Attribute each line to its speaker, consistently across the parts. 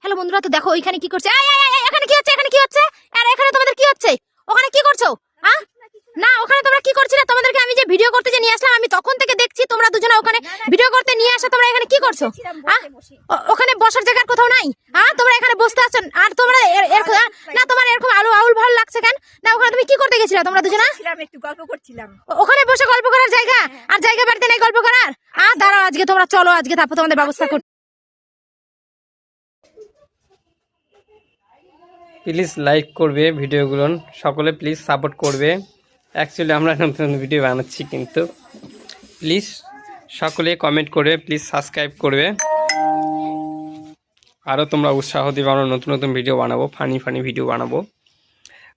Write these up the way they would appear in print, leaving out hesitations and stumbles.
Speaker 1: Hello বন্ধুরা, তো দেখো ওইখানে কি করছে। এখানে কি হচ্ছে, এখানে কি হচ্ছে, আর এখানে তোমাদের কি হচ্ছে, ওখানে কি করছো? না, ওখানে তোমরা কি করছিলে? তোমাদেরকে আমি যে ভিডিও করতে যে নিয়ে আসলাম, আমি তখন থেকে দেখছি তোমরা দুজনে ওখানে ভিডিও করতে নিয়ে আসা। তোমরা এখানে কি করছো? ওখানে বসার জায়গার কোথাও নাই? তোমরা এখানে বসতে আসছো আর তোমরা না, তোমার এরকম আলু আউল ভালো লাগছে কেন? না, ওখানে তুমি কি করতে গেছিলে তোমরা দুজনে?
Speaker 2: একটু গল্প করছিলাম।
Speaker 1: ওখানে বসে গল্প করার জায়গা আর জায়গা বাড়িতে নাই গল্প করার। দাঁড়াও, আজকে তোমরা চলো, আজকে তারপর তোমাদের ব্যবস্থা কর।
Speaker 3: প্লিজ লাইক করবে ভিডিওগুলো, সকলে প্লিজ সাপোর্ট করবে। অ্যাকচুয়ালি আমরা নতুন ভিডিও বানাচ্ছি, কিন্তু প্লিজ সকলে কমেন্ট করবে, প্লিজ সাবস্ক্রাইব করবে। আরও তোমরা উৎসাহ দেবে, আমরা নতুন নতুন ভিডিও বানাবো, ফানি ফানি ভিডিও বানাবো।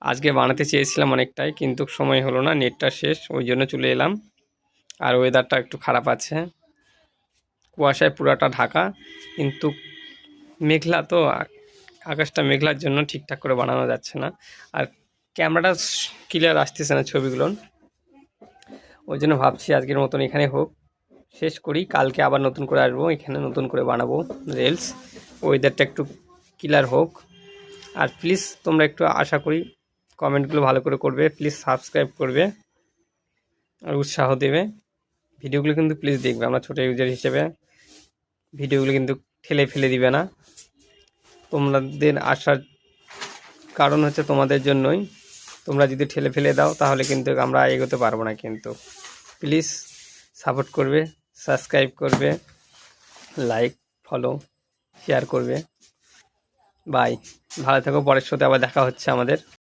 Speaker 3: আজকে বানাতে চেয়েছিলাম অনেকটাই, কিন্তু সময় হলো না, নেটটা শেষ, ওই জন্য চলে এলাম। আর ওয়েদারটা একটু খারাপ আছে, কুয়াশায় পুরাটা ঢাকা, কিন্তু মেঘলা তো, আকাশটা মেঘলার জন্য ঠিকঠাক করে বানানো যাচ্ছে না। আর ক্যামেরাটা ক্লিয়ার আসতেছে না ছবিগুলো, ওই জন্য ভাবছি আজকের মতন এখানে হোক, শেষ করি, কালকে আবার নতুন করে আসবো, এখানে নতুন করে বানাবো রিলস। ওয়েদারটা একটু ক্লিয়ার হোক। আর প্লিজ তোমরা একটু আশা করি কমেন্টগুলো ভালো করে করবে, প্লিজ সাবস্ক্রাইব করবে আর উৎসাহ দেবে। ভিডিওগুলো কিন্তু প্লিজ দেখবে, আমরা ছোটো ইউজার হিসেবে ভিডিওগুলো কিন্তু ঠেলে ফেলে দিবে না। তোমাদের আসার কারণ হচ্ছে তোমাদের জন্যই, তোমরা যদি ঠেলে ফেলে দাও তাহলে কিন্তু আমরা এগোতে পারবো না। কিন্তু প্লিজ সাপোর্ট করবে, সাবস্ক্রাইব করবে, লাইক ফলো শেয়ার করবে। বাই, ভালো থাকো, পরের সাথে আবার দেখা হচ্ছে আমাদের।